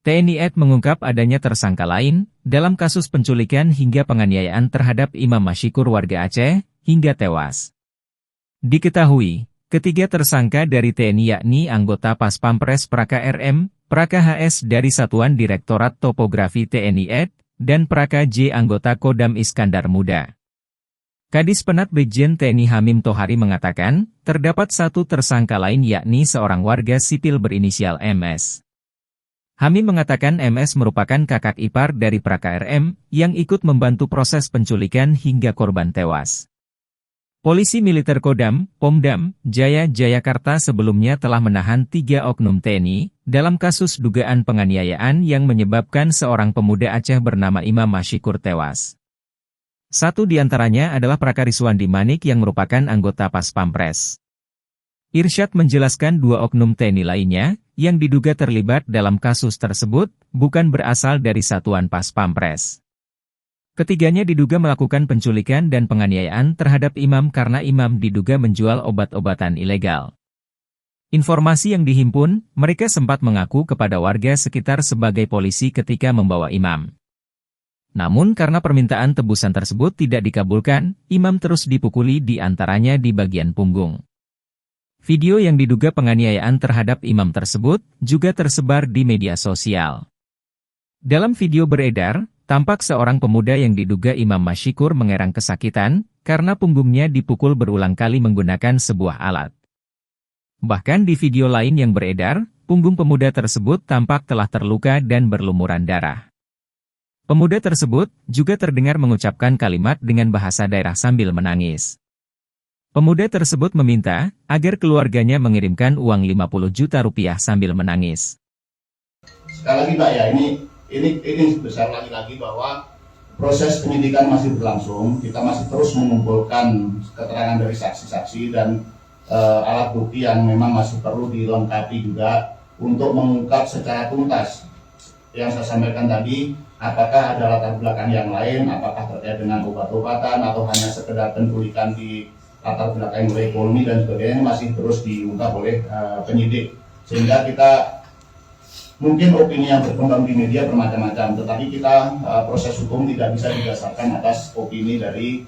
TNI AD mengungkap adanya tersangka lain dalam kasus penculikan hingga penganiayaan terhadap Imam Mashikur warga Aceh hingga tewas. Diketahui, ketiga tersangka dari TNI yakni anggota Pas Pampres Praka RM, Praka HS dari Satuan Direktorat Topografi TNI AD, dan Praka J anggota Kodam Iskandar Muda. Kadis Penat Brigjen TNI Hamim Tohari mengatakan, terdapat satu tersangka lain yakni seorang warga sipil berinisial MS. Hamim mengatakan MS merupakan kakak ipar dari Praka RM, yang ikut membantu proses penculikan hingga korban tewas. Polisi Militer Kodam, Pomdam, Jaya Jayakarta sebelumnya telah menahan 3 oknum TNI, dalam kasus dugaan penganiayaan yang menyebabkan seorang pemuda Aceh bernama Imam Mashikur tewas. Satu di antaranya adalah Praka Riswandi Manik yang merupakan anggota Pas Pampres. Irsyad menjelaskan 2 oknum TNI lainnya, yang diduga terlibat dalam kasus tersebut, bukan berasal dari Satuan Pas Pampres. Ketiganya diduga melakukan penculikan dan penganiayaan terhadap Imam karena Imam diduga menjual obat-obatan ilegal. Informasi yang dihimpun, mereka sempat mengaku kepada warga sekitar sebagai polisi ketika membawa Imam. Namun karena permintaan tebusan tersebut tidak dikabulkan, Imam terus dipukuli di antaranya di bagian punggung. Video yang diduga penganiayaan terhadap Imam tersebut juga tersebar di media sosial. Dalam video beredar, tampak seorang pemuda yang diduga Imam Mashikur mengerang kesakitan karena punggungnya dipukul berulang kali menggunakan sebuah alat. Bahkan di video lain yang beredar, punggung pemuda tersebut tampak telah terluka dan berlumuran darah. Pemuda tersebut juga terdengar mengucapkan kalimat dengan bahasa daerah sambil menangis. Pemuda tersebut meminta agar keluarganya mengirimkan uang 50 juta rupiah sambil menangis. Sekali lagi Pak ya, ini besar lagi bahwa proses penyidikan masih berlangsung. Kita masih terus mengumpulkan keterangan dari saksi-saksi dan alat bukti yang memang masih perlu dilengkapi juga untuk mengungkap secara tuntas. Yang saya sampaikan tadi, apakah ada latar belakang yang lain, apakah terkait dengan obat-obatan atau hanya sekedar penculikan di latar belakang oleh ekonomi dan sebagainya, masih terus diungkap oleh penyidik. Sehingga kita mungkin opini yang berkembang di media bermacam-macam, tetapi kita proses hukum tidak bisa didasarkan atas opini dari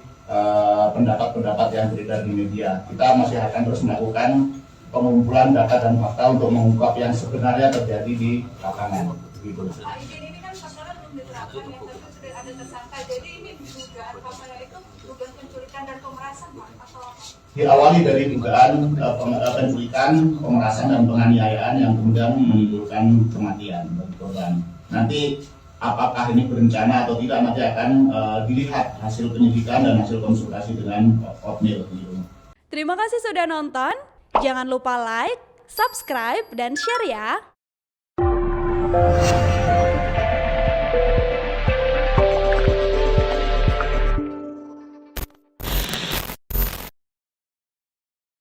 pendapat-pendapat yang beredar di media. Kita masih akan terus melakukan pengumpulan data dan fakta untuk mengungkap yang sebenarnya terjadi di lapangan. Begitu. Ini kan pasalnya belum diterapkan, ya, tapi sudah ada tersangka. Jadi ini dugaan pasalnya itu dugaan penculikan dan pemerasan, Pak, atau apa? Diawali dari dugaan penculikan, pemerasan dan penganiayaan yang kemudian menimbulkan kematian bagi korban. Nanti apakah ini berencana atau tidak nanti akan dilihat hasil penyidikan dan hasil konsultasi dengan Otnil. Terima kasih sudah nonton. Jangan lupa like, subscribe, dan share ya.